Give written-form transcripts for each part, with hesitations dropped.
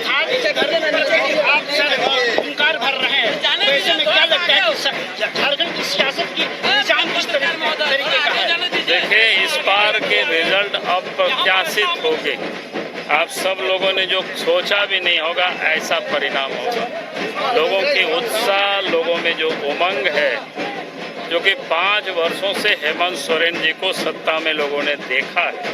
आप हुंकार भर रहे हैं, तो ऐसे में क्या लगता है कि झारखंड की सियासत की निजाम किस तरीके का है? देखिए, इस बार के रिजल्ट अब प्रत्याशित होंगे। आप सब लोगों ने जो सोचा भी नहीं होगा ऐसा परिणाम होगा। लोगों की उत्साह, लोगों में जो उमंग है, जो कि 5 वर्षों से हेमंत सोरेन जी को सत्ता में लोगों ने देखा है।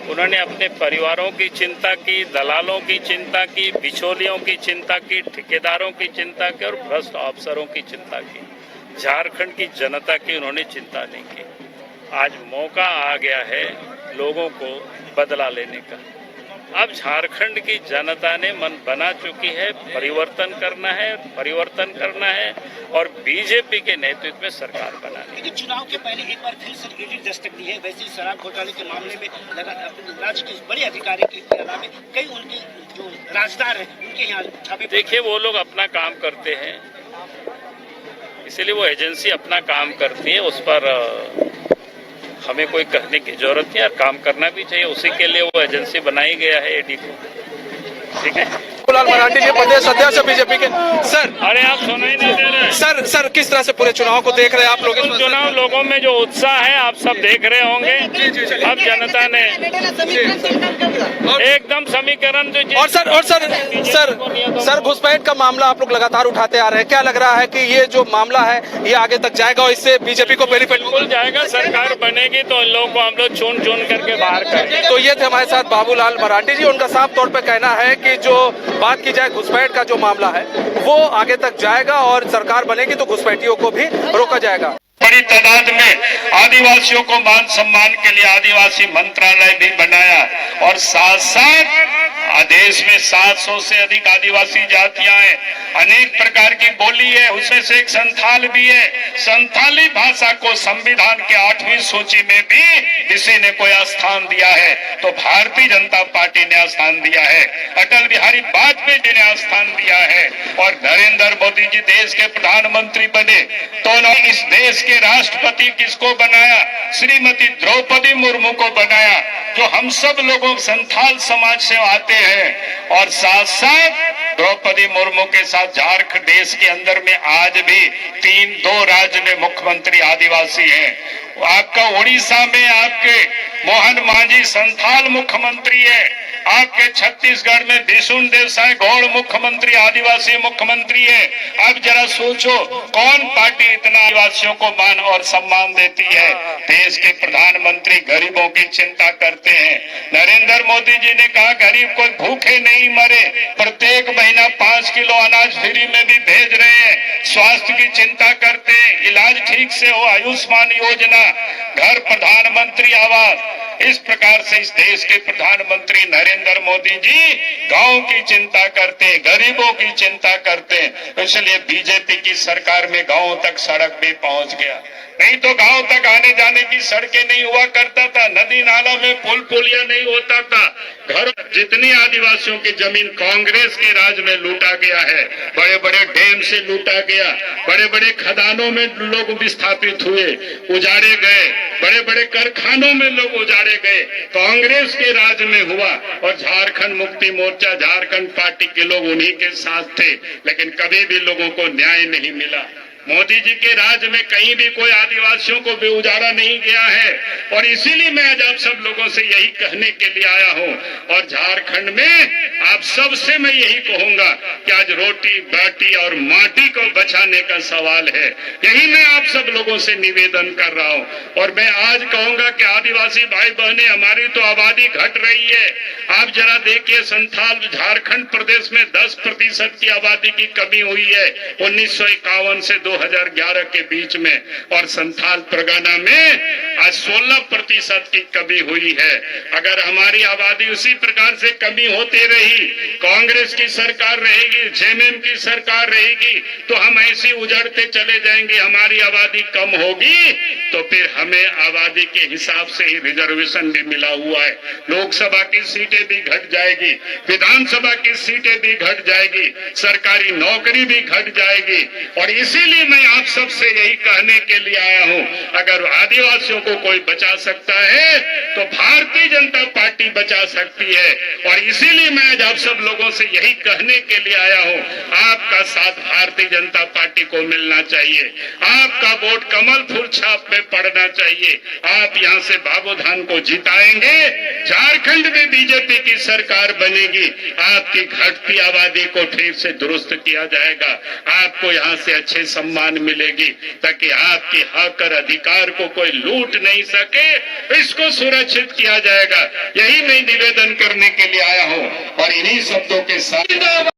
उन्होंने अपने परिवारों की चिंता की, दलालों की चिंता की, बिचौलियों की चिंता की, ठेकेदारों की चिंता की और भ्रष्ट अफसरों की चिंता की। झारखंड की जनता की उन्होंने चिंता नहीं की। आज मौका आ गया है लोगों को बदला लेने का। अब झारखंड की जनता ने मन बना चुकी है, परिवर्तन करना है और बीजेपी के नेतृत्व में सरकार बनानी है। लेकिन चुनाव के पहले एक बार फिर से ईडी दस्तक दी है। वैसे ही शराब घोटाले के मामले में राज्य के बड़े अधिकारी के अलावा कई उनके जो राजदार हैं उनके यहाँ छापे। देखिए, वो लोग अपना काम करते हैं, इसीलिए वो एजेंसी अपना काम करती है। उस पर हमें कोई कहने की जरूरत नहीं और काम करना भी चाहिए। उसी के लिए वो एजेंसी बनाई गया है ईडी को। ठीक है। बाबूलाल मरांडी जी प्रदेश अध्यक्ष बीजेपी के। सर, अरे आप सुनाई नहीं दे रहे। सर किस तरह से पूरे चुनाव को देख रहे हैं आप लोग? चुनाव लोगों में जो उत्साह है आप सब देख रहे होंगे। अब जनता ने एकदम समीकरण जो और सर घुसपैठ का मामला आप लोग लगातार उठाते आ रहे हैं। क्या लग रहा है कि ये जो मामला है ये आगे तक जाएगा और इससे बीजेपी को बेनिफिट बिल्कुल जाएगा? सरकार बनेगी तो इन लोगों को हम लोग चुन चुन करके बाहर करेंगे। तो ये थे हमारे साथ बाबूलाल मरांडी जी। उनका साफ तौर पर कहना है कि जो बात की जाए घुसपैठ का जो मामला है वो आगे तक जाएगा और सरकार बनेगी तो घुसपैठियों को भी रोका जाएगा। बड़ी तादाद में आदिवासियों को मान सम्मान के लिए आदिवासी मंत्रालय भी बनाया और साथ साथ देश में 700 से अधिक आदिवासी जातियां हैं, अनेक प्रकार की बोली है, उसमें से एक संथाल भी है। संथाली भाषा को संविधान के 8वीं सूची में भी किसी ने कोई स्थान दिया है तो भारतीय जनता पार्टी ने स्थान दिया है, अटल बिहारी वाजपेयी जी ने स्थान दिया है और नरेंद्र मोदी जी देश के प्रधानमंत्री बने तो उन्होंने इस देश के राष्ट्रपति किसको बनाया? श्रीमती द्रौपदी मुर्मू को बनाया, जो हम सब लोगों संथाल समाज से आते हैं। और साथ साथ द्रौपदी मुर्मू के साथ झारखंड देश के अंदर में आज भी 2 राज्य में मुख्यमंत्री आदिवासी हैं। आपका उड़ीसा में आपके मोहन मांझी संथाल मुख्यमंत्री है, आपके छत्तीसगढ़ में विष्णु देव गौड़ मुख्यमंत्री आदिवासी मुख्यमंत्री है। अब जरा सोचो कौन पार्टी इतना आदिवासियों को मान और सम्मान देती है? देश के प्रधानमंत्री गरीबों की चिंता करते हैं। नरेंद्र मोदी जी ने कहा गरीब कोई भूखे नहीं मरे, प्रत्येक महीना 5 किलो अनाज फ्री में भी भेज रहे हैं। स्वास्थ्य की चिंता करते हैं, इलाज ठीक से हो, आयुष्मान योजना, घर प्रधानमंत्री आवास। इस प्रकार से इस देश के प्रधानमंत्री नरेंद्र मोदी जी गांव की चिंता करते हैं, गरीबों की चिंता करते हैं। इसलिए बीजेपी की सरकार में गांव तक सड़क भी पहुंच गया। नहीं तो गांव तक आने जाने की सड़कें नहीं हुआ करता था, नदी नाला में पुल पुलिया नहीं होता था। घर जितनी आदिवासियों की जमीन कांग्रेस के राज में लूटा गया है, बड़े बड़े डैम से लूटा गया, बड़े बड़े खदानों में लोग विस्थापित हुए, उजाड़े गए, बड़े बड़े कारखानों में लोग उजाड़े गए, कांग्रेस के राज में हुआ। और झारखंड मुक्ति मोर्चा, झारखंड पार्टी के लोग उन्हीं के साथ थे, लेकिन कभी भी लोगों को न्याय नहीं मिला। मोदी जी के राज में कहीं भी कोई आदिवासियों को भी उजाड़ा नहीं गया है और इसीलिए मैं आज आप सब लोगों से यही कहने के लिए आया हूं। और झारखंड में आप सबसे मैं यही कहूंगा कि आज रोटी बाटी और माटी को बचाने का सवाल है, यही मैं आप सब लोगों से निवेदन कर रहा हूं। और मैं आज कहूंगा कि आदिवासी भाई बहनें, हमारी तो आबादी घट रही है। आप जरा देखिए, संथाल झारखंड प्रदेश में 10% की आबादी की कमी हुई है 1951 से 2011 के बीच में, और संथाल परगना में आज 16% की कमी हुई है। अगर हमारी आबादी उसी प्रकार से कमी होती रही, कांग्रेस की सरकार रहेगी, जेएमएम की सरकार रहेगी, तो हम ऐसे उजड़ते चले जाएंगे। हमारी आबादी कम होगी तो फिर हमें आबादी के हिसाब से ही रिजर्वेशन भी मिला हुआ है, लोकसभा की सीटें भी घट जाएगी, विधानसभा की सीटें भी घट जाएगी, सरकारी नौकरी भी घट जाएगी। और इसीलिए मैं आप सबसे यही कहने के लिए आया हूं, अगर आदिवासियों को कोई बचा सकता है तो भारतीय जनता पार्टी बचा सकती है। और इसीलिए मैं आज आप सब लोगों से यही कहने के लिए आया हूं, आपका साथ भारतीय जनता पार्टी को मिलना चाहिए, आपका वोट कमल फूल छाप पे पड़ना चाहिए। आप यहां से बाबूधान को जिताएंगे, झारखंड में बीजेपी की सरकार बनेगी, आपकी घटती आबादी को फिर से दुरुस्त किया जाएगा, आपको यहां से अच्छे सम्मान मिलेगी, ताकि आपके हक और अधिकार को कोई लूट नहीं सके, इसको सुरक्षित किया जाएगा। यही मैं निवेदन करने के लिए आया हूं और इन्हीं शब्दों के साथ